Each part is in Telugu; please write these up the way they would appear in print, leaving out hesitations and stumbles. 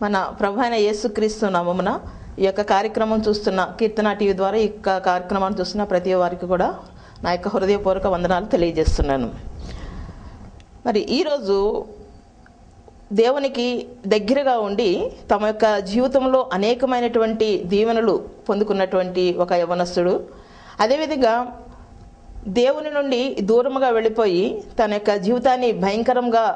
మన ప్రభు అయిన యేసుక్రీస్తు నామమున ఈ యొక్క కార్యక్రమం చూస్తున్న కీర్తన టీవీ ద్వారా ఈ కార్యక్రమాన్ని చూస్తున్న ప్రతి వారికి కూడా నా యొక్క హృదయపూర్వక వందనాలు తెలియజేస్తున్నాను. మరి ఈరోజు దేవునికి దగ్గరగా ఉండి తమ యొక్క జీవితంలో అనేకమైనటువంటి దీవెనలు పొందుకున్నటువంటి ఒక యవ్వనస్తుడు, అదేవిధంగా దేవుని నుండి దూరముగా వెళ్ళిపోయి తన యొక్క జీవితాన్ని భయంకరంగా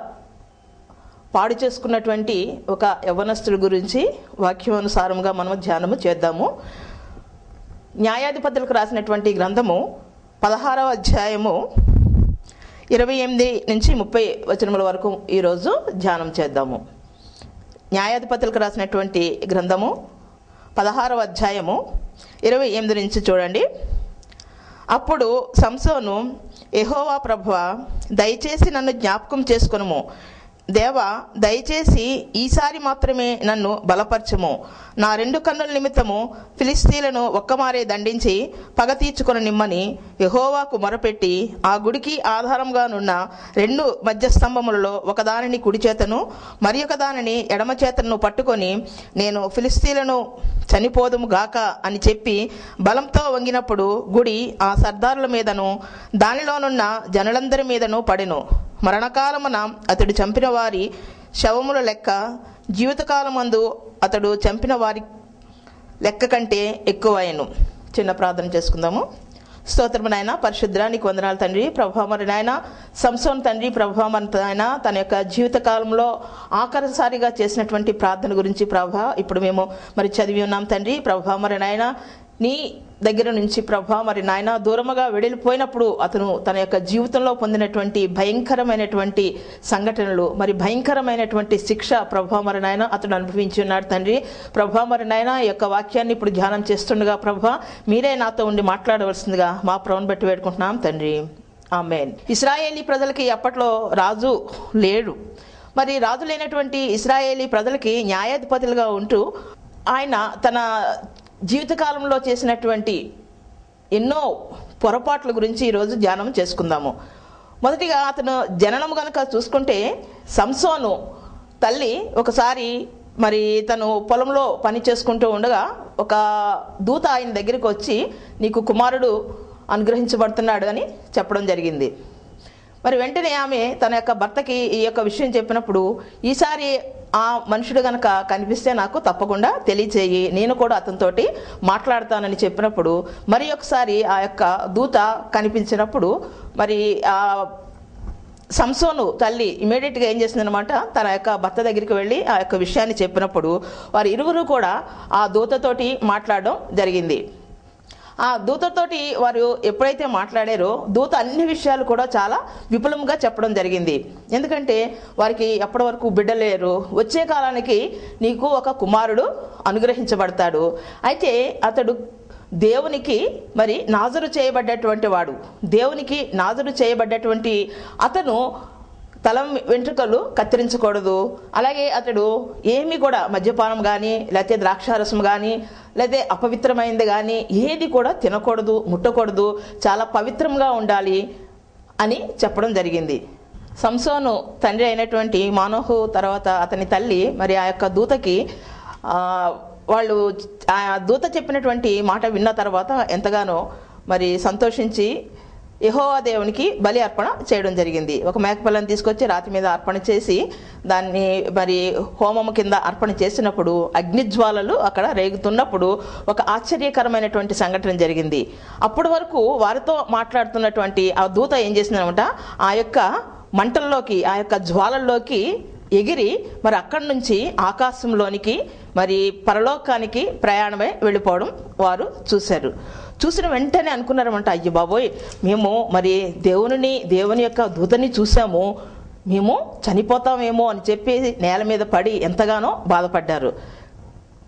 పాడు చేసుకున్నటువంటి ఒక యవ్వనస్తుడి గురించి వాక్యానుసారంగా మనం ధ్యానము చేద్దాము. న్యాయాధిపతులకు రాసినటువంటి గ్రంథము 16వ అధ్యాయము 28 నుంచి 30 వచనముల వరకు ఈరోజు ధ్యానం చేద్దాము. న్యాయాధిపతులకు రాసినటువంటి గ్రంథము 16వ అధ్యాయము 28 నుంచి చూడండి. అప్పుడు సంసోను, యెహోవా ప్రభువా, దయచేసి నన్ను జ్ఞాపకం చేసుకొనుము. దేవా, దయచేసి ఈసారి మాత్రమే నన్ను బలపరచుము. నా 2 కన్నుల నిమిత్తము ఫిలిస్తీన్లను ఒక్కమారే దండించి పగ తీర్చుకొని నిమ్మని యెహోవాకు మొరపెట్టి ఆ గుడికి ఆధారంగానున్న 2 మధ్యస్తంభములలో ఒకదానిని కుడి చేతను మరి ఒక దానిని ఎడమ చేతను పట్టుకొని నేను ఫిలిస్తీన్లను చనిపోదుము గాక అని చెప్పి బలంతో వంగినప్పుడు గుడి ఆ సర్దారుల మీదను దానిలోనున్న జనులందరి మీదను పడెను. మరణకాలమున అతడు చంపిన వారి శవముల లెక్క జీవితకాలమందు అతడు చంపిన వారి లెక్క కంటే ఎక్కువయ్యను. చిన్న ప్రార్థన చేసుకుందాము. స్తోత్రము నాయన, పరిశుద్ధ నీకు వందనాలు తండ్రి. ప్రభా, మరి నాయన సంసోను తండ్రి, ప్రభా మన నాయన తన యొక్క జీవిత కాలంలో ఆఖరిసారిగా చేసినటువంటి ప్రార్థన గురించి ప్రభా ఇప్పుడు మేము మరి చదివి ఉన్నాం తండ్రి. ప్రభా, మరి నాయన నీ దగ్గర నుంచి ప్రభా మరి నాయన దూరముగా వెళ్ళిపోయినప్పుడు అతను తన యొక్క జీవితంలో పొందినటువంటి భయంకరమైనటువంటి సంఘటనలు, మరి భయంకరమైనటువంటి శిక్ష ప్రభా మరి నాయన అతను అనుభవించి ఉన్నాడు తండ్రి. ప్రభా మరి నాయన ఈ యొక్క వాక్యాన్ని ఇప్పుడు ధ్యానం చేస్తుండగా ప్రభా మీరే నాతో ఉండి మాట్లాడవలసిందిగా మా ప్రభువుని బట్టి వేడుకుంటున్నాం తండ్రి, ఆమేన్. ఇశ్రాయేలీ ప్రజలకి అప్పట్లో రాజు లేడు. మరి రాజు లేనటువంటి ఇశ్రాయేలీ ప్రజలకి న్యాయాధిపతులుగా ఉంటూ ఆయన తన జీవితకాలంలో చేసినటువంటి ఎన్నో పొరపాట్ల గురించి ఈరోజు ధ్యానం చేసుకుందాము. మొదటిగా అతను జననం కనుక చూసుకుంటే సంసోను తల్లి ఒకసారి మరి తను పొలంలో పని చేసుకుంటూ ఉండగా ఒక దూత ఆయన దగ్గరికి వచ్చి నీకు కుమారుడు అనుగ్రహించబడుతున్నాడు అని చెప్పడం జరిగింది. మరి వెంటనే ఆమె తన యొక్క భర్తకి ఈ యొక్క విషయం చెప్పినప్పుడు ఈసారి ఆ మనుషుడు గనక కనిపిస్తే నాకు తప్పకుండా తెలియచేయి, నేను కూడా అతనితోటి మాట్లాడతానని చెప్పినప్పుడు మరి ఒకసారి ఆ యొక్క దూత కనిపించినప్పుడు మరి ఆ సంసోను తల్లి ఇమీడియట్గా ఏం చేసిందనమాట, తన యొక్క భర్త దగ్గరికి వెళ్ళి ఆ యొక్క విషయాన్ని చెప్పినప్పుడు వారు ఇరువురు కూడా ఆ దూతతోటి మాట్లాడడం జరిగింది. ఆ దూతతోటి వారు ఎప్పుడైతే మాట్లాడారో దూత అన్ని విషయాలు కూడా చాలా విపులంగా చెప్పడం జరిగింది. ఎందుకంటే వారికి ఎప్పటి వరకు బిడ్డలేరు, వచ్చే కాలానికి నీకు ఒక కుమారుడు అనుగ్రహించబడతాడు. అయితే అతడు దేవునికి మరి నాజరు చేయబడ్డటువంటి వాడు, దేవునికి నాజరు చేయబడ్డటువంటి అతను తల వెంట్రుకలు కత్తిరించకూడదు. అలాగే అతడు ఏమి కూడా మద్యపానం కానీ లేకపోతే ద్రాక్షారసం కానీ లేకపోతే అపవిత్రమైనది కానీ ఏది కూడా తినకూడదు, ముట్టకూడదు, చాలా పవిత్రంగా ఉండాలి అని చెప్పడం జరిగింది. సంసోను తండ్రి అయినటువంటి మానోహు తర్వాత అతని తల్లి మరి ఆ యొక్క దూతకి వాళ్ళు ఆ దూత చెప్పినటువంటి మాట విన్న తర్వాత ఎంతగానో మరి సంతోషించి యెహోవా దేవునికి బలి అర్పణ చేయడం జరిగింది. ఒక మేకపిల్లని తీసుకొచ్చి రాతి మీద అర్పణ చేసి దాన్ని మరి హోమము కింద అర్పణ చేసినప్పుడు అగ్నిజ్వాలలు అక్కడ రేగుతున్నప్పుడు ఒక ఆశ్చర్యకరమైనటువంటి సంఘటన జరిగింది. అప్పటి వరకు వారితో మాట్లాడుతున్నటువంటి ఆ దూత ఏం చేసిందనమాట, ఆ యొక్క మంటల్లోకి ఆ యొక్క జ్వాలల్లోకి ఎగిరి మరి అక్కడి నుంచి ఆకాశంలోనికి మరి పరలోకానికి ప్రయాణమై వెళ్ళిపోవడం వారు చూశారు. చూసిన వెంటనే అనుకున్నారన్నమాట, అయ్యో బాబోయ్, మేము మరి దేవుని యొక్క దూతని చూసాము, మేము చనిపోతామేమో అని చెప్పి నేల మీద పడి ఎంతగానో బాధపడ్డారు.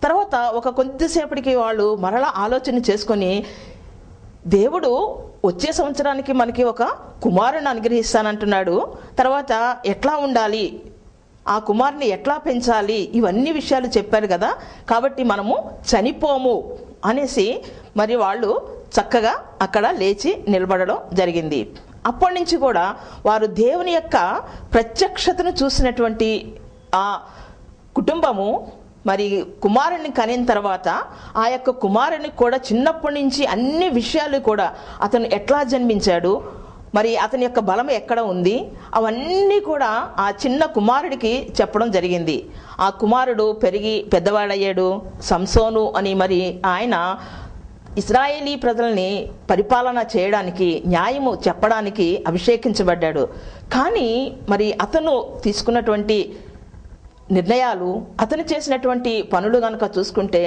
తర్వాత ఒక కొద్దిసేపటికి వాళ్ళు మరలా ఆలోచన చేసుకొని దేవుడు వచ్చే సంవత్సరానికి మనకి ఒక కుమారుని అనుగ్రహిస్తానంటున్నాడు, తర్వాత ఎట్లా ఉండాలి, ఆ కుమారుని ఎట్లా పెంచాలి, ఇవన్నీ విషయాలు చెప్పారు కదా, కాబట్టి మనము చనిపోము అనేసి మరి వాళ్ళు చక్కగా అక్కడ లేచి నిలబడడం జరిగింది. అప్పటి నుంచి కూడా వారు దేవుని యొక్క ప్రత్యక్షతను చూసినటువంటి ఆ కుటుంబము మరి కుమారుని కనిన తర్వాత ఆ యొక్క కుమారునికి కూడా చిన్నప్పటి నుంచి అన్ని విషయాలు కూడా అతను ఎట్లా జన్మించాడు, మరి అతని యొక్క బలం ఎక్కడ ఉంది, అవన్నీ కూడా ఆ చిన్న కుమారుడికి చెప్పడం జరిగింది. ఆ కుమారుడు పెరిగి పెద్దవాడయ్యాడు. సంసోను అని మరి ఆయన ఇశ్రాయేలీ ప్రజల్ని పరిపాలన చేయడానికి, న్యాయము చెప్పడానికి అభిషేకించబడ్డాడు. కానీ మరి అతను తీసుకున్నటువంటి నిర్ణయాలు, అతను చేసినటువంటి పనులు కనుక చూసుకుంటే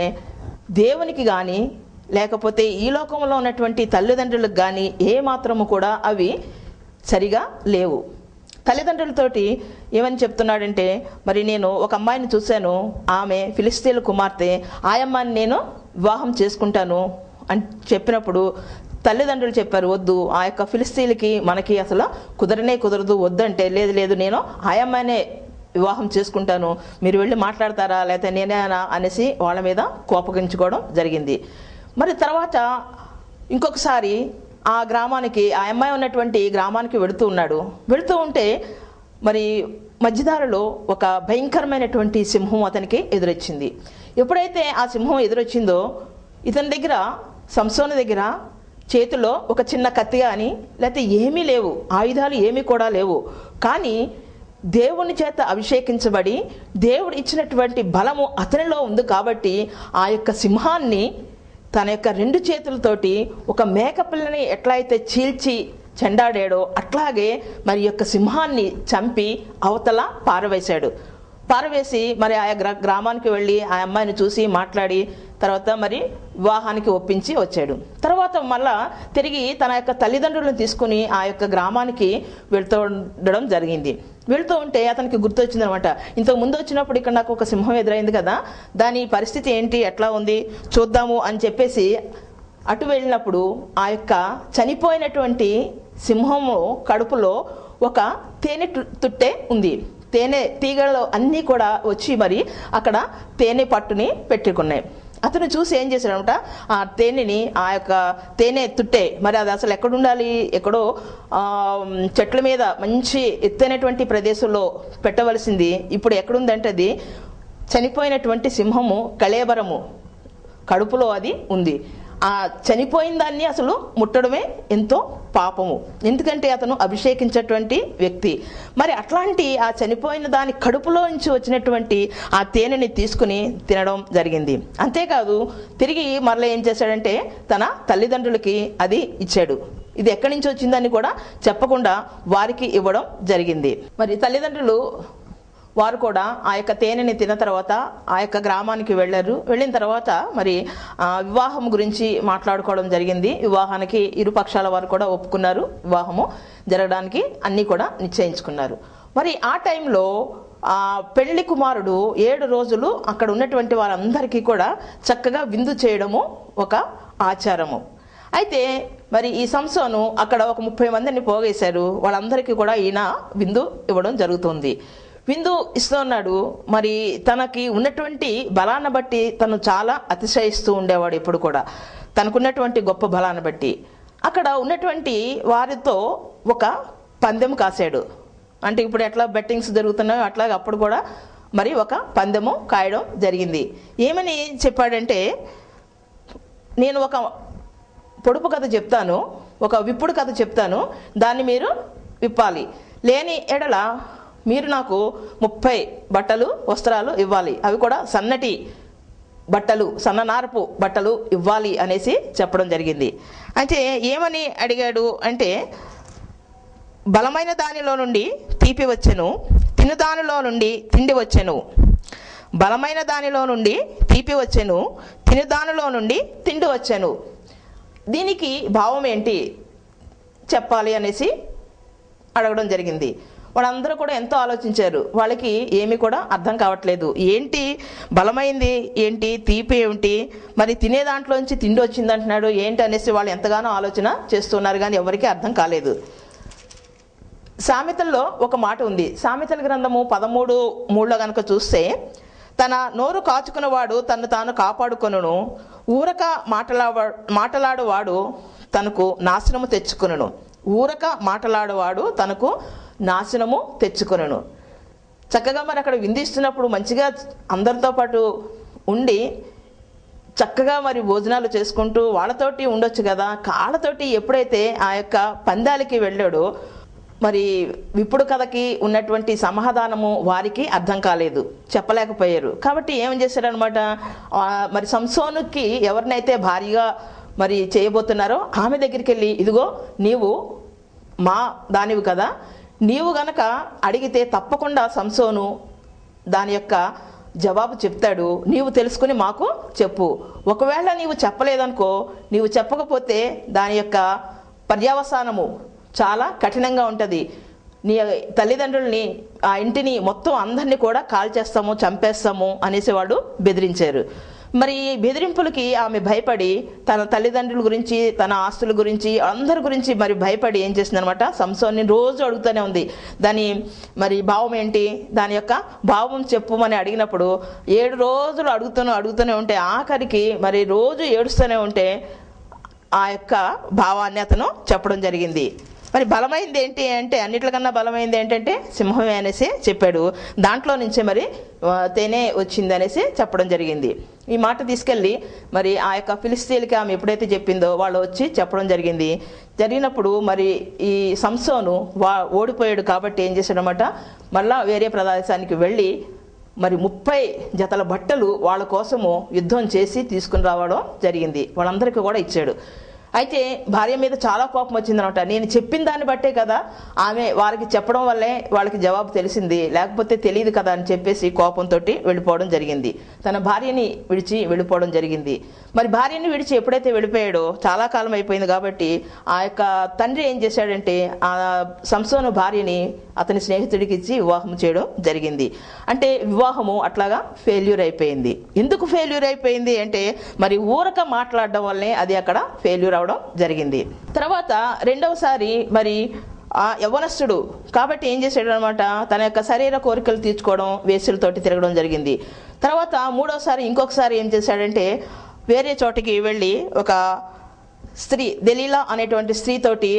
దేవునికి కానీ లేకపోతే ఈ లోకంలో ఉన్నటువంటి తల్లిదండ్రులకు కానీ ఏమాత్రము కూడా అవి సరిగా లేవు. తల్లిదండ్రులతోటి ఏమని చెప్తున్నాడంటే, మరి నేను ఒక అమ్మాయిని చూశాను, ఆమె ఫిలిస్తీన్ల కుమార్తె, ఆ అమ్మాయిని నేను వివాహం చేసుకుంటాను అని చెప్పినప్పుడు తల్లిదండ్రులు చెప్పారు, వద్దు, ఆ యొక్క ఫిలిస్తీన్లకి మనకి అసలు కుదరదు, వద్దంటే లేదు లేదు నేను ఆ అమ్మాయినే వివాహం చేసుకుంటాను, మీరు వెళ్ళి మాట్లాడతారా లేకపోతే నేనేనా అనేసి వాళ్ళ మీద కోపగించుకోవడం జరిగింది. మరి తర్వాత ఇంకొకసారి ఆ గ్రామానికి, ఆ అమ్మాయి ఉన్నటువంటి గ్రామానికి వెళుతూ ఉంటే మరి మధ్యదారిలో ఒక భయంకరమైనటువంటి సింహం అతనికి ఎదురొచ్చింది. ఎప్పుడైతే ఆ సింహం ఎదురొచ్చిందో ఇతని దగ్గర, సంసోను దగ్గర చేతిలో ఒక చిన్న కత్తి కానీ లేకపోతే ఏమీ లేవు, ఆయుధాలు ఏమీ కూడా లేవు. కానీ దేవుని చేత అభిషేకించబడి దేవుడు ఇచ్చినటువంటి బలము అతనిలో ఉంది కాబట్టి ఆ యొక్క సింహాన్ని తన యొక్క 2 చేతులతోటి ఒక మేకపిల్లని ఎట్లయితే చీల్చి చెండాడాడో అట్లాగే మరి యొక్క సింహాన్ని చంపి అవతల పారవేసి మరి ఆ గ్రామానికి వెళ్ళి ఆ అమ్మాయిని చూసి మాట్లాడి తర్వాత మరి వివాహానికి ఒప్పించి వచ్చాడు. తర్వాత మళ్ళా తిరిగి తన యొక్క తల్లిదండ్రులను తీసుకుని ఆ యొక్క గ్రామానికి వెళ్తూ ఉండడం జరిగింది. వెళ్తూ ఉంటే అతనికి గుర్తొచ్చింది అనమాట, ఇంతకు ముందు వచ్చినప్పుడు ఇక్కడ నాకు ఒక సింహం ఎదురైంది కదా, దాని పరిస్థితి ఏంటి, ఎట్లా ఉంది చూద్దాము అని చెప్పేసి అటు వెళ్ళినప్పుడు ఆ యొక్క చనిపోయినటువంటి సింహము కడుపులో ఒక తేనె తుట్టె ఉంది. తేనె తీగలు అన్నీ కూడా వచ్చి మరి అక్కడ తేనె పట్టుని పెట్టుకున్నాయి. అతను చూసి ఏం చేశాడంట, ఆ తేనెని, ఆ యొక్క తేనె తుట్టే మరి అది అసలు ఎక్కడుండాలి, ఎక్కడో చెట్ల మీద మంచి ఎత్తైనటువంటి ప్రదేశంలో పెట్టవలసింది ఇప్పుడు ఎక్కడుందంటే అది చనిపోయినటువంటి సింహము కళేబరము కడుపులో అది ఉంది. ఆ చనిపోయిన దాన్ని అసలు ముట్టడమే ఎంతో పాపము, ఎందుకంటే అతను అభిషేకించేటువంటి వ్యక్తి. మరి అట్లాంటి ఆ చనిపోయిన దాని కడుపులో నుంచి వచ్చినటువంటి ఆ తేనెని తీసుకుని తినడం జరిగింది. అంతేకాదు తిరిగి మరలా ఏం చేశాడంటే తన తల్లిదండ్రులకి అది ఇచ్చాడు. ఇది ఎక్కడి నుంచి వచ్చిందని కూడా చెప్పకుండా వారికి ఇవ్వడం జరిగింది. మరి తల్లిదండ్రులు వారు కూడా ఆ యొక్క తేనెని తిన్న తర్వాత ఆ యొక్క గ్రామానికి వెళ్ళిన తర్వాత మరి వివాహం గురించి మాట్లాడుకోవడం జరిగింది. వివాహానికి ఇరు పక్షాల వారు కూడా ఒప్పుకున్నారు, వివాహము జరగడానికి అన్నీ కూడా నిశ్చయించుకున్నారు. మరి ఆ టైంలో ఆ పెళ్లి కుమారుడు 7 రోజులు అక్కడ ఉన్నటువంటి వారందరికీ కూడా చక్కగా విందు చేయడము ఒక ఆచారము. అయితే మరి ఈ సంసోను అక్కడ ఒక 30 మందిని పోగేశారు. వాళ్ళందరికీ కూడా ఈయన విందు ఇవ్వడం జరుగుతుంది. విందు ఇస్తున్నాడు. మరి తనకి ఉన్నటువంటి బలాన్ని బట్టి తను చాలా అతిశయిస్తూ ఉండేవాడు. ఎప్పుడు కూడా తనకున్నటువంటి గొప్ప బలాన్ని బట్టి అక్కడ ఉన్నటువంటి వారితో ఒక పందెం కాశాడు. అంటే ఇప్పుడు ఎట్లా బెట్టింగ్స్ జరుగుతున్నాయో అట్లాగే అప్పుడు కూడా మరి ఒక పందెము కాయడం జరిగింది. ఏమని చెప్పాడంటే, నేను ఒక పొడుపు కథ చెప్తాను, ఒక విప్పుడు కథ చెప్తాను, దాన్ని మీరు విప్పాలి. లేని ఎడల మీరు నాకు 30 బట్టలు వస్త్రాలు ఇవ్వాలి, అవి కూడా సన్నటి బట్టలు, సన్ననారపు బట్టలు ఇవ్వాలి అనేసి చెప్పడం జరిగింది. అయితే ఏమని అడిగాడు అంటే, బలమైన దానిలో నుండి తీపి వచ్చెను, తిను దానిలో నుండి తిండి వచ్చెను. బలమైన దానిలో నుండి తీపి వచ్చెను, తిను దానిలో నుండి తిండి వచ్చెను. దీనికి భావం ఏంటి చెప్పాలి అనేసి అడగడం జరిగింది. వాళ్ళందరూ కూడా ఎంతో ఆలోచించారు. వాళ్ళకి ఏమీ కూడా అర్థం కావట్లేదు. ఏంటి బలమైంది ఏంటి, తీపి ఏమిటి, మరి తినే దాంట్లోంచి తిండి వచ్చింది అంటున్నాడు ఏంటి అనేసి వాళ్ళు ఎంతగానో ఆలోచన చేస్తున్నారు, కానీ ఎవరికీ అర్థం కాలేదు. సామెతల్లో ఒక మాట ఉంది. సామెతల గ్రంథము 13:3 కనుక చూస్తే, తన నోరు కాచుకున్నవాడు తను తాను కాపాడుకొనును, ఊరక మాటలాడువాడు తనకు నాశనము తెచ్చుకొనును. ఊరక మాటలాడువాడు తనకు నాశనము తెచ్చుకొనును. చక్కగా మరి అక్కడ విందిస్తున్నప్పుడు మంచిగా అందరితో పాటు ఉండి చక్కగా మరి భోజనాలు చేసుకుంటూ వాళ్ళతోటి ఉండొచ్చు కదా. వాళ్ళతోటి ఎప్పుడైతే ఆ యొక్క పందాలకి వెళ్ళాడో మరి విప్పుడు కథకి ఉన్నటువంటి సమాధానము వారికి అర్థం కాలేదు, చెప్పలేకపోయారు. కాబట్టి ఏం చేశారనమాట, మరి సంసోనుకి ఎవరినైతే భారీగా మరి చేయబోతున్నారో ఆమె దగ్గరికి వెళ్ళి, ఇదిగో నీవు మా దానివి కదా, నీవు గనక అడిగితే తప్పకుండా సంసోను దాని యొక్క జవాబు చెప్తాడు, నీవు తెలుసుకుని మాకు చెప్పు. ఒకవేళ నీవు చెప్పలేదనుకో, నీవు చెప్పకపోతే దాని యొక్క పర్యవసానము చాలా కఠినంగా ఉంటుంది. నీ తల్లిదండ్రుల్ని, ఆ ఇంటిని మొత్తం అందరినీ కూడా కాల్చేస్తాము, చంపేస్తాము అనేసి వాళ్ళు బెదిరించారు. మరి ఈ బెదిరింపులకి ఆమె భయపడి తన తల్లిదండ్రుల గురించి, తన ఆస్తుల గురించి, అందరి గురించి మరి భయపడి ఏం చేసిందనమాట, సంసోన్ని రోజు అడుగుతూనే ఉంది. దాని మరి భావం ఏంటి, దాని యొక్క భావం చెప్పుమని అడిగినప్పుడు 7 రోజులు అడుగుతూనే ఉంటే ఆఖరికి మరి రోజు ఏడుస్తూనే ఉంటే ఆ యొక్క భావాన్ని అతను చెప్పడం జరిగింది. మరి బలమైంది ఏంటి అంటే, అన్నిటికన్నా బలమైంది ఏంటంటే సింహమే అనేసి చెప్పాడు. దాంట్లో నుంచే మరి తేనె వచ్చింది అనేసి చెప్పడం జరిగింది. ఈ మాట తీసుకెళ్ళి మరి ఆ యొక్క ఫిలిస్తీన్లకి ఆమె ఎప్పుడైతే చెప్పిందో వాళ్ళు వచ్చి చెప్పడం జరిగింది. జరిగినప్పుడు మరి ఈ సంసోను ఓడిపోయాడు కాబట్టి ఏం చేశాడనమాట, మళ్ళా వేరే ప్రదేశానికి వెళ్ళి మరి 30 జతల బట్టలు వాళ్ళ కోసము యుద్ధం చేసి తీసుకుని రావడం జరిగింది. వాళ్ళందరికీ కూడా ఇచ్చాడు. అయితే భార్య మీద చాలా కోపం వచ్చిందనమాట. నేను చెప్పిన దాన్ని బట్టే కదా, ఆమె వారికి చెప్పడం వల్లే వాళ్ళకి జవాబు తెలిసింది, లేకపోతే తెలియదు కదా అని చెప్పేసి కోపంతో వెళ్ళిపోవడం జరిగింది. తన భార్యని విడిచి వెళ్ళిపోవడం జరిగింది. మరి భార్యని విడిచి ఎప్పుడైతే వెళ్ళిపోయాడో చాలా కాలం అయిపోయింది కాబట్టి ఆ యొక్క తండ్రి ఏం చేశాడంటే ఆ సంసోను భార్యని అతని స్నేహితుడికి ఇచ్చి వివాహం చేయడం జరిగింది. అంటే వివాహము అట్లాగా ఫెయిల్యూర్ అయిపోయింది. ఎందుకు ఫెయిల్యూర్ అయిపోయింది అంటే మరి ఊరక మాట్లాడడం వల్లే అది అక్కడ ఫెయిల్యూర్ అవడం జరిగింది. తర్వాత రెండవసారి మరి ఆ యవ్వనస్తుడు కాబట్టి ఏం చేశాడు అనమాట, తన యొక్క శరీర కోరికలు తీర్చుకోవడం, వేసులతోటి తిరగడం జరిగింది. తర్వాత మూడోసారి ఇంకొకసారి ఏం చేశాడంటే వేరే చోటికి వెళ్ళి ఒక స్త్రీ, దెలీలా అనేటువంటి స్త్రీతోటి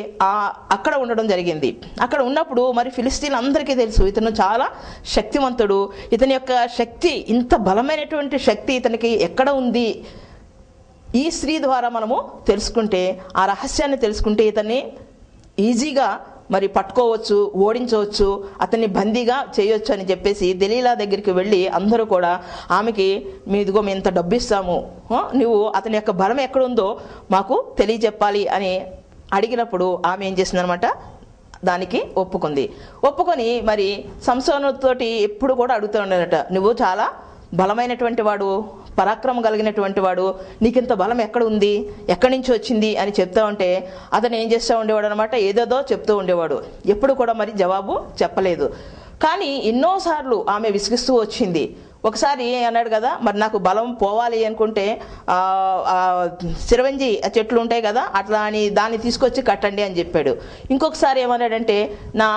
అక్కడ ఉండడం జరిగింది. అక్కడ ఉన్నప్పుడు మరి ఫిలిస్తీన్ అందరికీ తెలుసు ఇతను చాలా శక్తివంతుడు, ఇతని యొక్క శక్తి, ఇంత బలమైనటువంటి శక్తి ఇతనికి ఎక్కడ ఉంది, ఈ స్త్రీ ద్వారా మనము తెలుసుకుంటే, ఆ రహస్యాన్ని తెలుసుకుంటే ఇతన్ని ఈజీగా మరి పట్టుకోవచ్చు, ఓడించవచ్చు, అతన్ని బందీగా చేయొచ్చు అని చెప్పేసి దెలీలా దగ్గరికి వెళ్ళి అందరూ కూడా ఆమెకి, ఇదిగో మేము ఇంత డబ్బు ఇస్తాము, నువ్వు అతని యొక్క బలం ఎక్కడుందో మాకు తెలియజెప్పాలి అని అడిగినప్పుడు ఆమె ఏం చేసిందనమాట, దానికి ఒప్పుకొని మరి సంసోనుతోటి ఎప్పుడు కూడా అడుగుతూ ఉండేదట, నువ్వు చాలా బలమైనటువంటి వాడు, పరాక్రమం కలిగినటువంటి వాడు, నీకింత బలం ఎక్కడ ఉంది, ఎక్కడి నుంచి వచ్చింది అని చెప్తా ఉంటే అతను ఏం చేస్తూ ఉండేవాడు అనమాట, ఏదేదో చెప్తూ ఉండేవాడు. ఎప్పుడు కూడా మరి జవాబు చెప్పలేదు. కానీ ఎన్నోసార్లు ఆమె విసిగిస్తూ వచ్చింది. ఒకసారి అన్నాడు కదా, మరి నాకు బలం పోవాలి అనుకుంటే సిరవంజి చెట్లు ఉంటాయి కదా, అట్లా అని దాన్ని తీసుకొచ్చి కట్టండి అని చెప్పాడు. ఇంకొకసారి ఏమన్నాడంటే, నా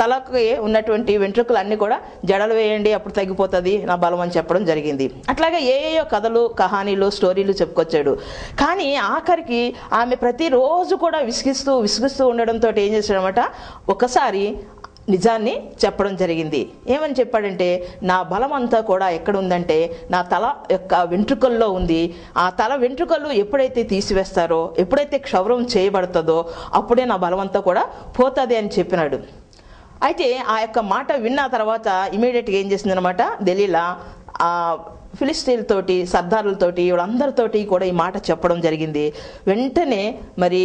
తలకి ఉన్నటువంటి వెంట్రుకలు అన్నీ కూడా జడలు వేయండి, అప్పుడు తగ్గిపోతుంది నా బలం అని చెప్పడం జరిగింది. అట్లాగే ఏయో కథలు, కహానీలు, స్టోరీలు చెప్పుకొచ్చాడు. కానీ ఆఖరికి ఆమె ప్రతిరోజు కూడా విసిగిస్తూ ఉండడంతో ఏం చేశాడనమాట, ఒకసారి నిజాన్ని చెప్పడం జరిగింది. ఏమని చెప్పాడంటే, నా బలం అంతా కూడా ఎక్కడ ఉందంటే నా తల యొక్క వెంట్రుకల్లో ఉంది. ఆ తల వెంట్రుకలు ఎప్పుడైతే తీసివేస్తారో, ఎప్పుడైతే క్షౌరం చేయబడుతుందో అప్పుడే నా బలం అంతా కూడా పోతుంది అని చెప్పినాడు. అయితే ఆ యొక్క మాట విన్న తర్వాత ఇమీడియట్గా ఏం చేసిందనమాట, దెలీలా ఆ ఫిలిస్తీన్లతోటి, సర్దారులతోటి, వీళ్ళందరితోటి కూడా ఈ మాట చెప్పడం జరిగింది. వెంటనే మరి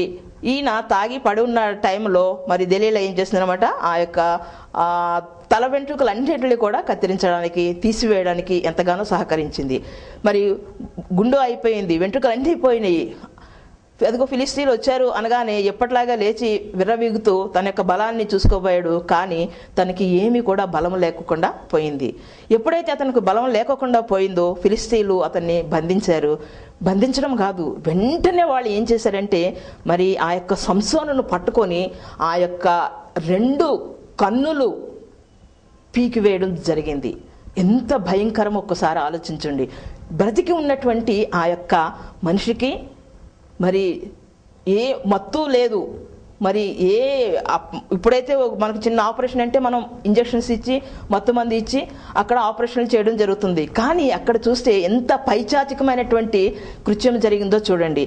ఈయన తాగి పడి ఉన్న టైంలో మరి దెలీలా ఏం చేసిందనమాట, ఆ యొక్క తల వెంట్రుకలు అన్నింటినీ కూడా కత్తిరించడానికి, తీసివేయడానికి ఎంతగానో సహకరించింది. మరి గుండు అయిపోయింది, వెంట్రుకలు అన్నీ పోయినాయి. అదిగో ఫిలిస్తీన్లు వచ్చారు అనగానే ఎప్పట్లాగా లేచి విర్రవీగుతూ తన యొక్క బలాన్ని చూసుకోబోయాడు. కానీ తనకి ఏమీ కూడా బలం లేకుండా పోయింది. ఎప్పుడైతే అతనికి బలం లేకుండా పోయిందో ఫిలిస్తీన్లు అతన్ని బంధించారు. బంధించడం కాదు, వెంటనే వాళ్ళు ఏం చేశారంటే మరి ఆ యొక్క సంసోనును పట్టుకొని ఆ యొక్క 2 కన్నులు పీకివేయడం జరిగింది. ఎంత భయంకరం ఒక్కసారి ఆలోచించండి. బ్రతికి ఉన్నటువంటి ఆ యొక్క మనిషికి మరి ఏ మత్తు లేదు, మరి ఇప్పుడైతే మనకు చిన్న ఆపరేషన్ అంటే మనం ఇంజెక్షన్స్ ఇచ్చి మొత్తం మంది ఇచ్చి అక్కడ ఆపరేషన్లు చేయడం జరుగుతుంది. కానీ అక్కడ చూస్తే ఎంత పైచాచికమైనటువంటి కృత్యం జరిగిందో చూడండి.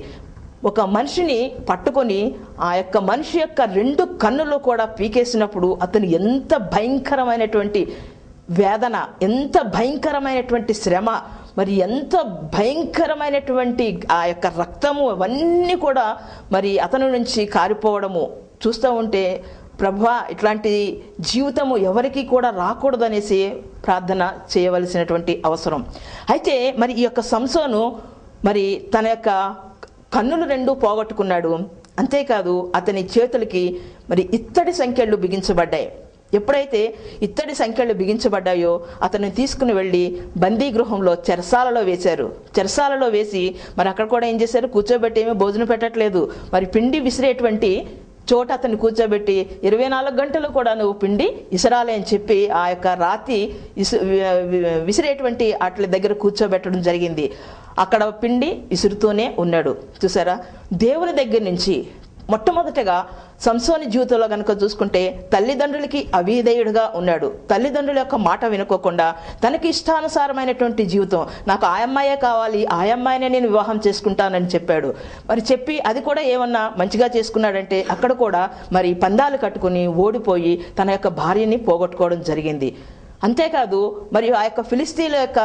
ఒక మనిషిని పట్టుకొని ఆ యొక్క మనిషి యొక్క 2 కన్నులు కూడా పీకేసినప్పుడు అతను ఎంత భయంకరమైనటువంటి వేదన, ఎంత భయంకరమైనటువంటి శ్రమ, మరి ఎంత భయంకరమైనటువంటి ఆ యొక్క రక్తము అవన్నీ కూడా మరి అతని నుంచి కారిపోవడము చూస్తూ ఉంటే, ప్రభువా ఇట్లాంటి జీవితము ఎవరికి కూడా రాకూడదనేసి ప్రార్థన చేయవలసినటువంటి అవసరం. అయితే మరి ఈ యొక్క సంసోను మరి తన యొక్క కన్నులు 2 పోగొట్టుకున్నాడు. అంతేకాదు అతని చేతులకి మరి ఇత్తడి సంకెళ్ళు బిగించబడ్డాయి. ఎప్పుడైతే ఇత్తడి సంఖ్యలు బిగించబడ్డాయో అతన్ని తీసుకుని వెళ్ళి బందీ గృహంలో చెరసాలలో వేశారు. చెరసాలలో వేసి మరి అక్కడ కూడా ఏం చేశారు, కూర్చోబెట్టి ఏమీ భోజనం పెట్టట్లేదు. మరి పిండి విసిరేటువంటి చోట అతన్ని కూర్చోబెట్టి 24 గంటలు కూడా నువ్వు పిండి ఇసరాలి అని చెప్పి ఆ యొక్క రాతి విసిరేటువంటి వాటి దగ్గర కూర్చోబెట్టడం జరిగింది. అక్కడ పిండి విసురుతూనే ఉన్నాడు. చూసారా, దేవుని దగ్గర నుంచి మొట్టమొదటగా సంసోని జీవితంలో కనుక చూసుకుంటే తల్లిదండ్రులకి అవిధేయుడుగా ఉన్నాడు. తల్లిదండ్రుల యొక్క మాట వినుకోకుండా తనకి ఇష్టానుసారమైనటువంటి జీవితం, నాకు ఆ అమ్మాయే కావాలి, ఆ అమ్మాయినే నేను వివాహం చేసుకుంటానని చెప్పాడు. మరి చెప్పి అది కూడా ఏమన్నా మంచిగా చేసుకున్నాడంటే అక్కడ కూడా మరి పందాలు కట్టుకుని ఓడిపోయి తన యొక్క భార్యని పోగొట్టుకోవడం జరిగింది. అంతేకాదు మరి ఆ యొక్క ఫిలిస్తీన్ల యొక్క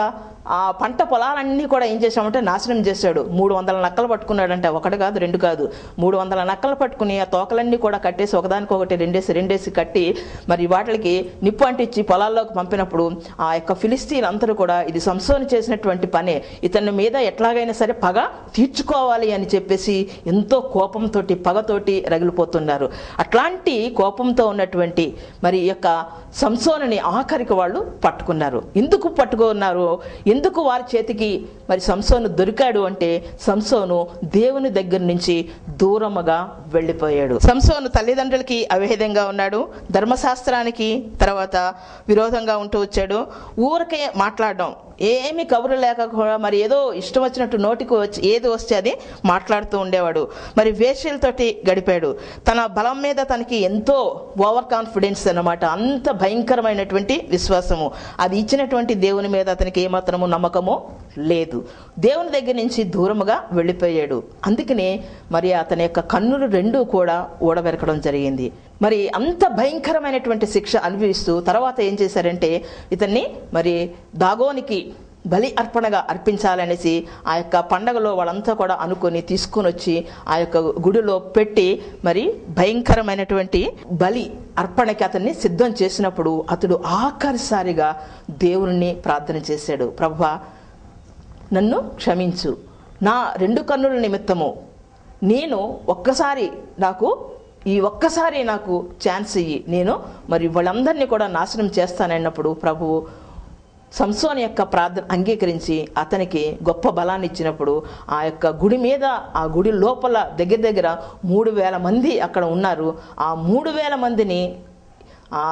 ఆ పంట పొలాలన్నీ కూడా ఏం చేశామంటే నాశనం చేశాడు. 300 నక్కలు పట్టుకున్నాడంటే, 1 కాదు 2 కాదు, 300 నక్కలు పట్టుకుని ఆ తోకలన్నీ కూడా కట్టేసి ఒకదానికొకటి రెండేసి కట్టి మరి వాటికి నిప్పు అంటించి పొలాల్లోకి పంపినప్పుడు ఆ యొక్క ఫిలిస్తీన్ అందరూ కూడా ఇది సంసోను చేసినటువంటి పనే, ఇతని మీద ఎట్లాగైనా సరే పగ తీర్చుకోవాలి అని చెప్పేసి ఎంతో కోపంతో పగతోటి రగిలిపోతున్నారు. అట్లాంటి కోపంతో ఉన్నటువంటి మరి యొక్క సంసోనుని ఆఖరికి వాళ్ళు పట్టుకున్నారు. ఎందుకు పట్టుకున్నారు, ఎందుకు వారి చేతికి మరి సంసోను దొరికాడు అంటే సంసోను దేవుని దగ్గర నుంచి దూరముగా వెళ్ళిపోయాడు. సంసోను తల్లిదండ్రులకి అవిధేయంగా ఉన్నాడు, ధర్మశాస్త్రానికి తర్వాత విరోధంగా ఉంటూ వచ్చాడు. ఊరికే మాట్లాడడం, ఏమి కబురు లేక కూడా మరి ఏదో ఇష్టం వచ్చినట్టు నోటికి వచ్చి ఏది వస్తే అది మాట్లాడుతూ ఉండేవాడు. మరి వేశ్యలతోటి గడిపాడు. తన బలం మీద తనకి ఎంతో ఓవర్ కాన్ఫిడెన్స్ అన్నమాట, అంత భయంకరమైనటువంటి విశ్వాసము. అది ఇచ్చినటువంటి దేవుని మీద అతనికి ఏమాత్రము నమ్మకము లేదు. దేవుని దగ్గర నుంచి దూరముగా వెళ్ళిపోయాడు. అందుకనే మరి అతని యొక్క కన్నులు 2 కూడా ఊడబెరకడం జరిగింది. మరి అంత భయంకరమైనటువంటి శిక్ష అనుభవిస్తూ తర్వాత ఏం చేశారంటే ఇతన్ని మరి దాగోనికి బలి అర్పణగా అర్పించాలనేసి ఆ యొక్క పండగలో వాళ్ళంతా కూడా అనుకొని తీసుకొని వచ్చి ఆ యొక్క గుడిలో పెట్టి మరి భయంకరమైనటువంటి బలి అర్పణకి అతన్ని సిద్ధం చేసినప్పుడు అతడు ఆఖరిసారిగా దేవుని ప్రార్థన చేశాడు. ప్రభువా నన్ను క్షమించు, నా 2 కన్నుల నిమిత్తము నేను ఒక్కసారి నాకు ఛాన్స్ ఇయ్యి, నేను మరి వాళ్ళందరినీ కూడా నాశనం చేస్తానన్నప్పుడు ప్రభువు సంసోను యొక్క ప్రార్థన అంగీకరించి అతనికి గొప్ప బలాన్ని ఇచ్చినప్పుడు ఆ యొక్క గుడి మీద, ఆ గుడి లోపల దగ్గర 3000 మంది అక్కడ ఉన్నారు. ఆ 3000 మందిని ఆ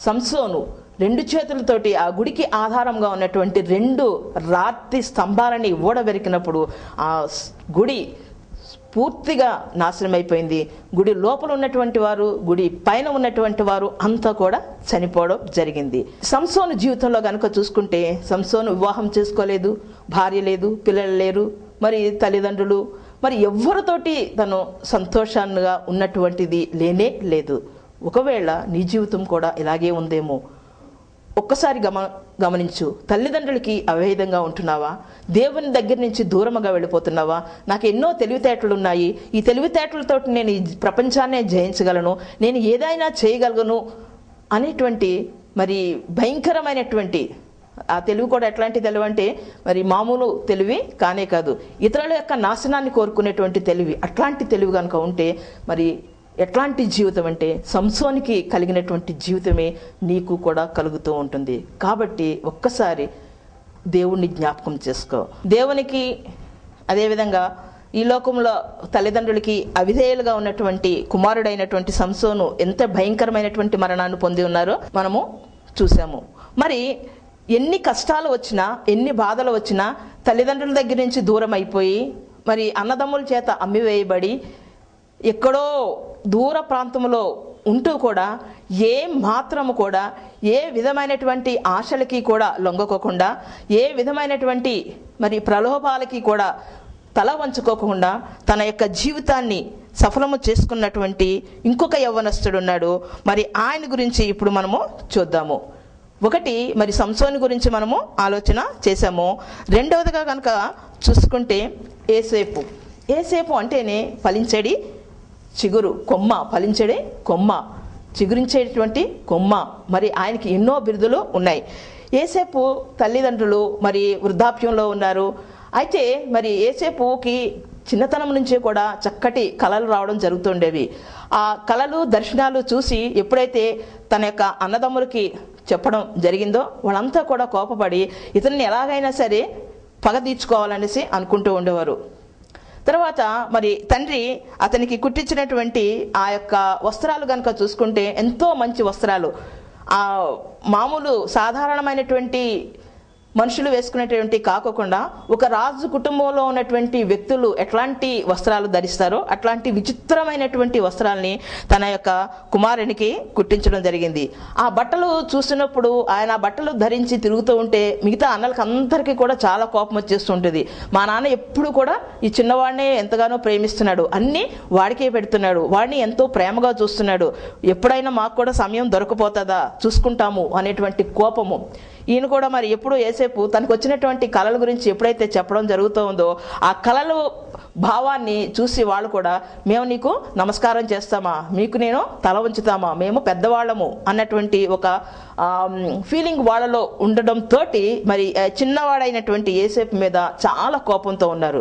సంసోను 2 చేతులతోటి ఆ గుడికి ఆధారంగా ఉన్నటువంటి 2 రాతి స్తంభాలని ఊడబెరికినప్పుడు ఆ గుడి పూర్తిగా నాశనం అయిపోయింది. గుడి లోపల ఉన్నటువంటి వారు, గుడి పైన ఉన్నటువంటి వారు అంతా కూడా చనిపోవడం జరిగింది. సంసోను జీవితంలో కనుక చూసుకుంటే సంసోను వివాహం చేసుకోలేదు, భార్య లేదు, పిల్లలు లేరు, మరి తల్లిదండ్రులు, మరి ఎవరితోటి తను సంతోషంగా ఉన్నటువంటిది లేనే లేదు. ఒకవేళ నీ జీవితం కూడా ఇలాగే ఉందేమో ఒక్కసారి గమనించు. తల్లిదండ్రులకి అవిధేయంగా ఉంటున్నావా? దేవుని దగ్గర నుంచి దూరంగా వెళ్ళిపోతున్నావా? నాకు ఎన్నో తెలివితేటలు ఉన్నాయి, ఈ తెలివితేటలతో నేను ఈ ప్రపంచాన్నే జయించగలను, నేను ఏదైనా చేయగలను అనేటువంటి మరి భయంకరమైనటువంటి ఆ తెలివి కూడా ఎట్లాంటి తెలివి అంటే మరి మామూలు తెలివి కానే కాదు, ఇతరుల యొక్క నాశనాన్ని కోరుకునేటువంటి తెలివి. అట్లాంటి తెలివి కనుక ఉంటే మరి ఎట్లాంటి జీవితం అంటే సంసోనికి కలిగినటువంటి జీవితమే నీకు కూడా కలుగుతూ ఉంటుంది. కాబట్టి ఒక్కసారి దేవుణ్ణి జ్ఞాపకం చేసుకో. దేవునికి అదేవిధంగా ఈ లోకంలో తల్లిదండ్రులకి అవిధేయులుగా ఉన్నటువంటి కుమారుడైనటువంటి సంసోను ఎంత భయంకరమైనటువంటి మరణాన్ని పొంది ఉన్నారో మనము చూసాము. మరి ఎన్ని కష్టాలు వచ్చినా, ఎన్ని బాధలు వచ్చినా తల్లిదండ్రుల దగ్గర నుంచి దూరం అయిపోయి మరి అన్నదమ్ముల చేత అమ్మివేయబడి ఎక్కడో దూర ప్రాంతంలో ఉంటూ కూడా ఏ మాత్రము కూడా ఏ విధమైనటువంటి ఆశలకి కూడా లొంగకోకుండా, ఏ విధమైనటువంటి మరి ప్రలోభాలకి కూడా తల వంచుకోకుండా తన యొక్క జీవితాన్ని సఫలము చేసుకున్నటువంటి ఇంకొక యవ్వనస్తుడు ఉన్నాడు. మరి ఆయన గురించి ఇప్పుడు మనము చూద్దాము. ఒకటి మరి సంసోను గురించి మనము ఆలోచన చేసాము. రెండవదిగా కనుక చూసుకుంటే ఏసేపు. ఏసేపు అంటేనే ఫలించేడి చిగురు, కొమ్మ, ఫలించేడే కొమ్మ, చిగురించేటువంటి కొమ్మ. మరి ఆయనకి ఎన్నో బిరుదులు ఉన్నాయి. ఏసేపు తల్లిదండ్రులు మరి వృద్ధాప్యంలో ఉన్నారు. అయితే మరి ఏసేపుకి చిన్నతనం నుంచి కూడా చక్కటి కళలు రావడం జరుగుతుండేవి. ఆ కళలు దర్శనాలు చూసి ఎప్పుడైతే తన యొక్క అన్నదమ్ములకి చెప్పడం జరిగిందో వాళ్ళంతా కూడా కోపపడి ఇతన్ని ఎలాగైనా సరే పగ తీర్చుకోవాలనేసి అనుకుంటూ ఉండేవారు. తర్వాత మరి తండ్రి అతనికి కుట్టించినటువంటి ఆ యొక్క వస్త్రాలు కనుక చూసుకుంటే ఎంతో మంచి వస్త్రాలు, ఆ మామూలు సాధారణమైనటువంటి మనుషులు వేసుకునేటువంటి కాకుండా ఒక రాజు కుటుంబంలో ఉన్నటువంటి వ్యక్తులు ఎట్లాంటి వస్త్రాలు ధరిస్తారో అట్లాంటి విచిత్రమైనటువంటి వస్త్రాలని తన యొక్క కుమారునికి కుట్టించడం జరిగింది. ఆ బట్టలు చూసినప్పుడు ఆయన ఆ బట్టలు ధరించి తిరుగుతూ ఉంటే మిగతా అన్నలకు అందరికీ కూడా చాలా కోపం వచ్చేస్తుంటుంది. మా నాన్న ఎప్పుడు కూడా ఈ చిన్నవాడినే ఎంతగానో ప్రేమిస్తున్నాడు, అన్నీ వాడికే పెడుతున్నాడు, వాడిని ఎంతో ప్రేమగా చూస్తున్నాడు, ఎప్పుడైనా మాకు కూడా సమయం దొరకపోతుందా చూసుకుంటాము అనేటువంటి కోపము. ఈయన కూడా మరి ఎప్పుడు ఏసేపు తనకు వచ్చినటువంటి కళల గురించి ఎప్పుడైతే చెప్పడం జరుగుతూ ఉందో ఆ కళలు భావాన్ని చూసి వాళ్ళు కూడా మేము నీకు నమస్కారం చేస్తామా, మీకు నేను తల ఉంచుతామా, మేము పెద్దవాళ్ళము అన్నటువంటి ఒక ఫీలింగ్ వాళ్ళలో ఉండడంతో మరి చిన్నవాడైనటువంటి ఏసేపు మీద చాలా కోపంతో ఉన్నారు.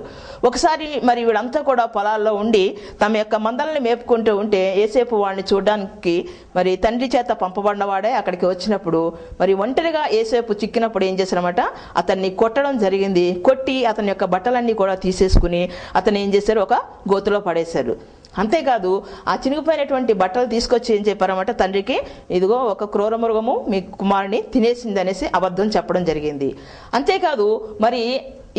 ఒకసారి మరి వీళ్ళంతా కూడా పొలాల్లో ఉండి తమ యొక్క మందల్ని మేపుకుంటూ ఉంటే ఏసేపు వాడిని చూడడానికి మరి తండ్రి చేత పంపబడినవాడే అక్కడికి వచ్చినప్పుడు మరి ఒంటరిగా ఏసేపు చిక్కినప్పుడు ఏం చేశారన్నమాట, అతన్ని కొట్టడం జరిగింది. కొట్టి అతని యొక్క బట్టలన్నీ కూడా తీసేసుకుని అతను ఏం చేశారు, ఒక గోతులో పడేశారు. అంతేకాదు ఆ చినిగిపోయినటువంటి బట్టలు తీసుకొచ్చి ఏం చెప్పారన్నమాట, తండ్రికి ఇదిగో ఒక క్రూర మృగము మీ కుమారుని తినేసింది అనేసి అబద్ధం చెప్పడం జరిగింది. అంతేకాదు మరి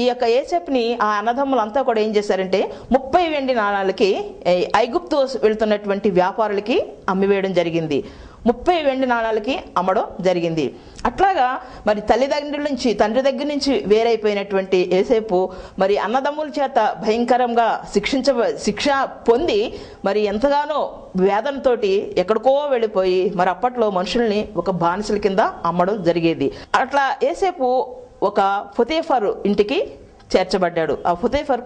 ఈ యొక్క ఏసేపుని ఆ అన్నదమ్ములంతా కూడా ఏం చేశారంటే 30 వెండి నాణాలకి ఐగుప్తు వెళుతున్నటువంటి వ్యాపారులకి అమ్మివేయడం జరిగింది. 30 వెండి నాణాలకి అమ్మడం జరిగింది. అట్లాగా మరి తల్లిదండ్రుల నుంచి తండ్రి దగ్గర నుంచి వేరైపోయినటువంటి ఏసేపు మరి అన్నదమ్ముల చేత భయంకరంగా శిక్ష పొంది మరి ఎంతగానో వేదనతోటి ఎక్కడికో వెళ్ళిపోయి మరి అప్పట్లో మనుషుల్ని ఒక బానిసల కింద అమ్మడం జరిగేది. అట్లా ఏసేపు ఒక పొతీఫరు ఇంటికి చేర్చబడ్డాడు. ఆ పొతీఫర్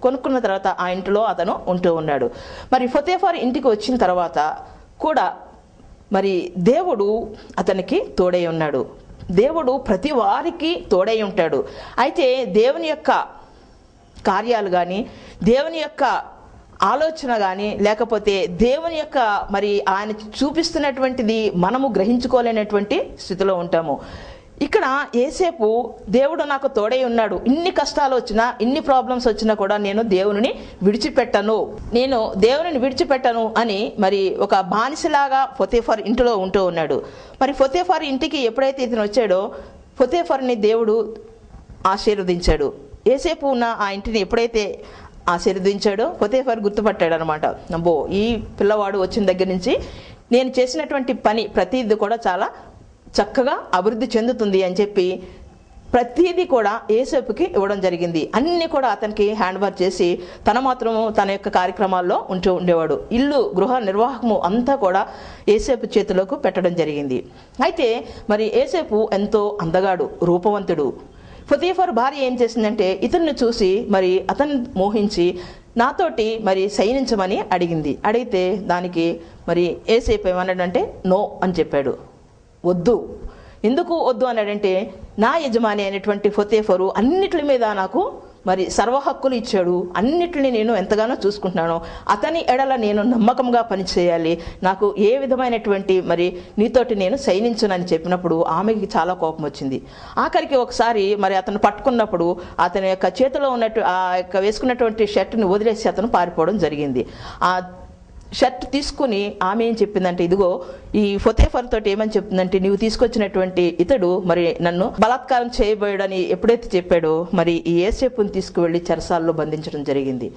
కొనుక్కున్న తర్వాత ఆ ఇంటిలో అతను ఉంటూ ఉన్నాడు. మరి పొతీఫర్ ఇంటికి వచ్చిన తర్వాత కూడా మరి దేవుడు అతనికి తోడై ఉన్నాడు. దేవుడు ప్రతి వారికి తోడై ఉంటాడు. అయితే దేవుని యొక్క కార్యాలు కానీ దేవుని యొక్క ఆలోచన కానీ లేకపోతే దేవుని యొక్క మరి ఆయన చూపిస్తున్నటువంటిది మనము గ్రహించుకోలేనటువంటి స్థితిలో ఉంటాము. ఇక్కడ ఏసేపు దేవుడు నాకు తోడై ఉన్నాడు, ఇన్ని కష్టాలు వచ్చినా ఇన్ని ప్రాబ్లమ్స్ వచ్చినా కూడా నేను దేవుని విడిచిపెట్టను అని మరి ఒక బానిసలాగా పొతీఫర్ ఇంటిలో ఉంటూ ఉన్నాడు. మరి పొతీఫర్ ఇంటికి ఎప్పుడైతే ఇతను వచ్చాడో పొతీఫర్ని దేవుడు ఆశీర్వదించాడు. ఏసేపు ఉన్న ఆ ఇంటిని ఎప్పుడైతే ఆశీర్వదించాడో పొతీఫర్ గుర్తుపట్టాడు అనమాట. అబ్బో, ఈ పిల్లవాడు వచ్చిన దగ్గర నుంచి నేను చేసినటువంటి పని ప్రతిదీ కూడా చాలా చక్కగా అభివృద్ధి చెందుతుంది అని చెప్పి ప్రతిదీ కూడా ఏసేపుకి ఇవ్వడం జరిగింది. అన్నీ కూడా అతనికి హ్యాండ్ ఓవర్ చేసి తన మాత్రము తన యొక్క కార్యక్రమాల్లో ఉంటూ ఉండేవాడు. గృహ నిర్వాహకము అంతా కూడా ఏసేపు చేతిలోకి పెట్టడం జరిగింది. అయితే మరి ఏసేపు ఎంతో అందగాడు, రూపవంతుడు. పొతీఫర్ భార్య ఏం చేసిందంటే ఇతన్ని చూసి మరి అతన్ని మోహించి నాతోటి మరి శయనించమని అడిగితే దానికి మరి ఏసేపు ఏమన్నాడంటే నో అని చెప్పాడు. వద్దు. ఎందుకు వద్దు అన్నాడంటే నా యజమాని అయినటువంటి పొతీఫరు అన్నిటి మీద నాకు మరి సర్వ హక్కులు ఇచ్చాడు, అన్నిటిని నేను ఎంతగానో చూసుకుంటున్నాను, అతని ఎడల నేను నమ్మకంగా పనిచేయాలి, నాకు ఏ విధమైనటువంటి మరి నీతోటి నేను శయనించునని చెప్పినప్పుడు ఆమెకి చాలా కోపం వచ్చింది. ఆఖరికి ఒకసారి మరి అతను పట్టుకున్నప్పుడు అతని యొక్క చేతిలో ఆ యొక్క వేసుకున్నటువంటి షర్ట్ని వదిలేసి అతను పారిపోవడం జరిగింది. ఆ షర్ట్ తీసుకుని ఆమె ఏం చెప్పిందంటే ఇదిగో ఈ పొతీఫర్ తోటి ఏమని చెప్తుందంటే నీవు తీసుకొచ్చినటువంటి ఇతడు మరి నన్ను బలాత్కారం చేయబోయాడని ఎప్పుడైతే చెప్పాడో మరి ఈ ఏసేపుని తీసుకువెళ్ళి చెరసాల్లో బంధించడం జరిగింది.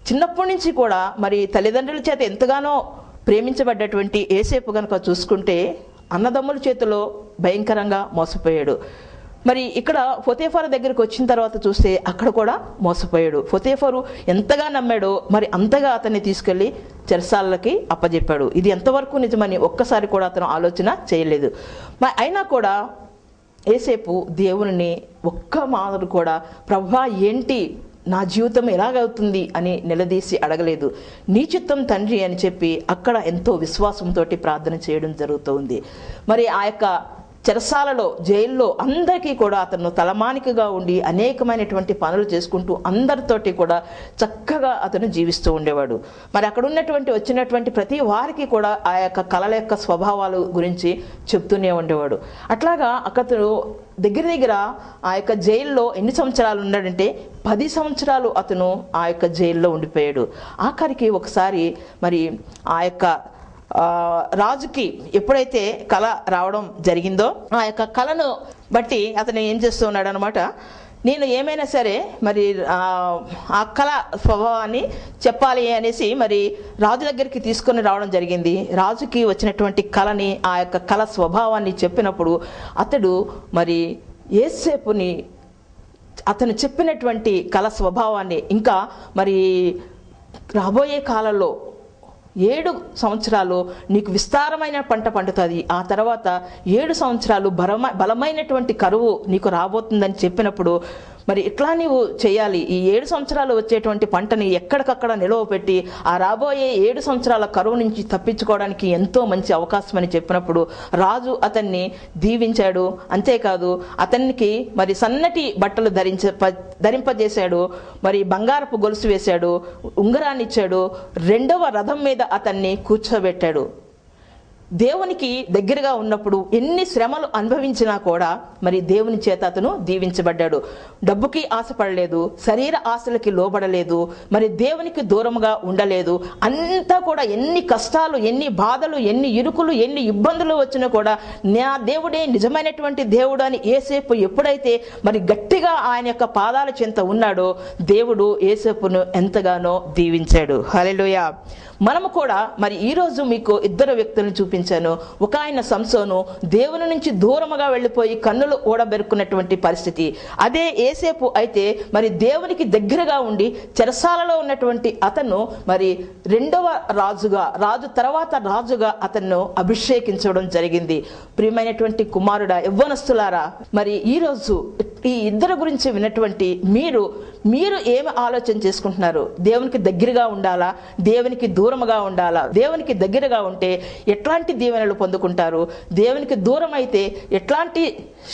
చిన్నప్పటి నుంచి కూడా మరి తల్లిదండ్రుల చేత ఎంతగానో ప్రేమించబడ్డటువంటి యోసేపు కనుక చూసుకుంటే అన్నదమ్ముల చేతిలో భయంకరంగా మోసపోయాడు. మరి ఇక్కడ పొతీఫరు దగ్గరికి వచ్చిన తర్వాత చూస్తే అక్కడ కూడా మోసపోయాడు. పొతీఫరు ఎంతగా నమ్మాడో మరి అంతగా అతన్ని తీసుకెళ్లి చెరసాలకి అప్పజెప్పాడు. ఇది ఎంతవరకు నిజమని ఒక్కసారి కూడా అతను ఆలోచన చేయలేదు. మరి అయినా కూడా యోసేపు దేవుని ఒక్క మారు కూడా ప్రభువా ఏంటి నా జీవితం ఎలాగవుతుంది అని నిలదీసి అడగలేదు. నీ చిత్తం తండ్రి అని చెప్పి అక్కడ ఎంతో విశ్వాసంతో ప్రార్థన చేయడం జరుగుతుంది. మరి ఆ యొక్క చెరసాలలో జైల్లో అందరికీ కూడా అతను తలమానికగా ఉండి అనేకమైనటువంటి పనులు చేసుకుంటూ అందరితోటి కూడా చక్కగా అతను జీవిస్తూ ఉండేవాడు. మరి అక్కడ ఉన్నటువంటి వచ్చినటువంటి ప్రతి వారికి కూడా ఆ యొక్క కళల యొక్క స్వభావాలు గురించి చెప్తూనే ఉండేవాడు. అట్లాగా అతను దగ్గర ఆ యొక్క జైల్లో ఎన్ని సంవత్సరాలు ఉన్నాడంటే 10 సంవత్సరాలు అతను ఆ యొక్క జైల్లో ఉండిపోయాడు. ఆఖరికి ఒకసారి మరి ఆ యొక్క రాజుకి ఎప్పుడైతే కళ రావడం జరిగిందో ఆ యొక్క కళను బట్టి అతను ఏం చేస్తూ ఉన్నాడు అనమాట, నేను ఏమైనా సరే మరి ఆ కళ స్వభావాన్ని చెప్పాలి అనేసి మరి రాజు దగ్గరికి తీసుకొని రావడం జరిగింది. రాజుకి వచ్చినటువంటి కళని ఆ యొక్క కళ స్వభావాన్ని చెప్పినప్పుడు అతడు మరి యోసేపుని అతను చెప్పినటువంటి కళ స్వభావాన్ని ఇంకా మరి రాబోయే కాలంలో 7 సంవత్సరాలు నీకు విస్తారమైన పంట పండుతుంది, ఆ తర్వాత 7 సంవత్సరాలు బలమైనటువంటి కరువు నీకు రాబోతుందని చెప్పినప్పుడు మరి ఇట్లా నీవు చేయాలి. ఈ 7 సంవత్సరాలు వచ్చేటువంటి పంటని ఎక్కడికక్కడ నిలవ పెట్టి ఆ రాబోయే 7 సంవత్సరాల కరువు నుంచి తప్పించుకోవడానికి ఎంతో మంచి అవకాశం అని చెప్పినప్పుడు రాజు అతన్ని దీవించాడు. అంతేకాదు అతనికి మరి సన్నటి బట్టలు ధరింపజేశాడు, మరి బంగారపు గొలుసు వేశాడు, ఉంగరాన్ని ఇచ్చాడు, 2వ రథం మీద అతన్ని కూర్చోబెట్టాడు. దేవునికి దగ్గరగా ఉన్నప్పుడు ఎన్ని శ్రమలు అనుభవించినా కూడా మరి దేవుని చేత అతను దీవించబడ్డాడు. డబ్బుకి ఆశపడలేదు, శరీర ఆశలకి లోబడలేదు, మరి దేవునికి దూరంగా ఉండలేదు. అంతా కూడా ఎన్ని కష్టాలు, ఎన్ని బాధలు, ఎన్ని ఇరుకులు, ఎన్ని ఇబ్బందులు వచ్చినా కూడా నా దేవుడే నిజమైనటువంటి దేవుడు అని యోసేపు ఎప్పుడైతే మరి గట్టిగా ఆయన యొక్క పాదాల చెంత ఉన్నాడో దేవుడు యోసేపును ఎంతగానో దీవించాడు. హల్లెలూయా. మనము కూడా మరి ఈరోజు మీకు 2 వ్యక్తులను చూపించాను. ఒక ఆయన సంసోను దేవుని నుంచి దూరముగా వెళ్ళిపోయి కన్నులు ఓడబెరుకున్నటువంటి పరిస్థితి. అదే యోసేపు అయితే మరి దేవునికి దగ్గరగా ఉండి చెరసాలలో ఉన్నటువంటి అతను మరి 2వ రాజు తర్వాత రాజుగా అతన్ని అభిషేకించడం జరిగింది. ప్రియమైనటువంటి కుమారుడా, యవ్వనస్తులారా, మరి ఈరోజు ఈ 2 గురించి విన్నటువంటి మీరు ఏమి ఆలోచన చేసుకుంటున్నారు? దేవునికి దగ్గరగా ఉండాలా, దేవునికి దూరముగా ఉండాలా? దేవునికి దగ్గరగా ఉంటే ఎట్లాంటి దీవెనలు పొందుకుంటారు? దేవునికి దూరం అయితే ఎట్లాంటి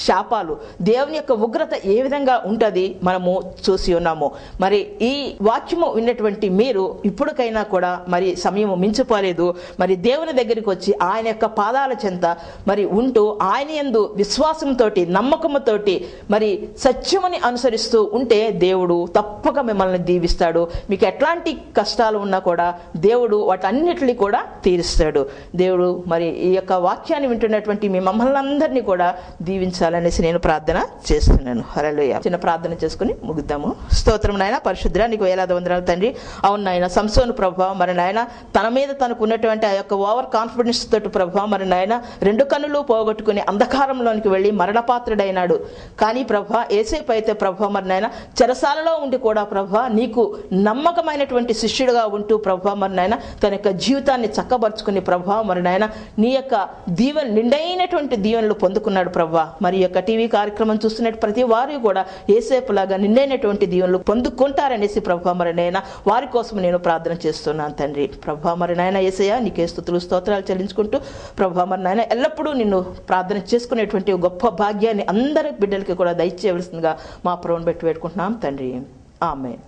శాపాలు, దేవుని యొక్క ఉగ్రత ఏ విధంగా ఉంటుంది మనము చూసి ఉన్నాము. మరి ఈ వాక్యము విన్నటువంటి మీరు ఇప్పటికైనా కూడా మరి సమయం మించిపోలేదు. మరి దేవుని దగ్గరికి వచ్చి ఆయన యొక్క పాదాల చెంత మరి ఉంటూ ఆయన యందు విశ్వాసంతో నమ్మకంతోటి మరి సత్యముని అనుసరిస్తూ ఉంటే దేవుడు తప్పక మిమ్మల్ని దీవిస్తాడు. మీకు ఎట్లాంటి కష్టాలు ఉన్నా కూడా దేవుడు వాటన్నిటిని కూడా తీరుస్తాడు. దేవుడు మరి ఈ యొక్క వాక్యాన్ని వింటున్నటువంటి మీ మమ్మల్ని అందరినీ కూడా దీవించాలనేసి నేను ప్రార్థన చేస్తున్నాను. హల్లెలూయా. చిన్న ప్రార్థన చేసుకుని ముగిద్దాము. స్తోత్రం నాయన, పరిశుద్ధుడా, నీకు వేలాది వందనాలు తండ్రి. అవును నాయన, సంసోను ప్రభా మరి నాయన తన మీద తనకు ఉన్నటువంటి ఆ యొక్క ఓవర్ కాన్ఫిడెన్స్ తోటి ప్రభా మరి నాయన 2 కన్నులు పోగొట్టుకుని అంధకారంలోనికి వెళ్ళి మరణపాత్రుడైనాడు. కానీ ప్రభా యోసేపు అయితే ప్రభా మరి నాయన చెరసాలలో ఉండి కూడా ప్రభా నీకు నమ్మకమైనటువంటి శిష్యుడుగా ఉంటూ ప్రభా మరి నాయన తన యొక్క జీవితాన్ని చక్కబరుచుకుని ప్రభా మరి నాయన నీ యొక్క నిండైనటువంటి దీవెనలు పొందుకున్నాడు ప్రభా. మరి యొక్క టీవీ కార్యక్రమం చూస్తున్న ప్రతి వారు కూడా యేసేపులాగా నిండైనటువంటి దీవెనలు పొందుకుంటారనేసి ప్రభా మరి నాయన వారి కోసం నేను ప్రార్థన చేస్తున్నాను తండ్రి. ప్రభా మరి నాయన యేసయ్య నీకే స్తుతులు స్తోత్రాలు చెల్లించుకుంటూ ప్రభా మరి నాయన ఎల్లప్పుడూ నిన్ను ప్రార్థన చేసుకునేటువంటి గొప్ప భాగ్యాన్ని అందరి బిడ్డలకి కూడా దయచేయవలసిందిగా మా ప్రభువుని బట్టి వేడుకుంటున్నాం తండ్రి. ఆమేన్.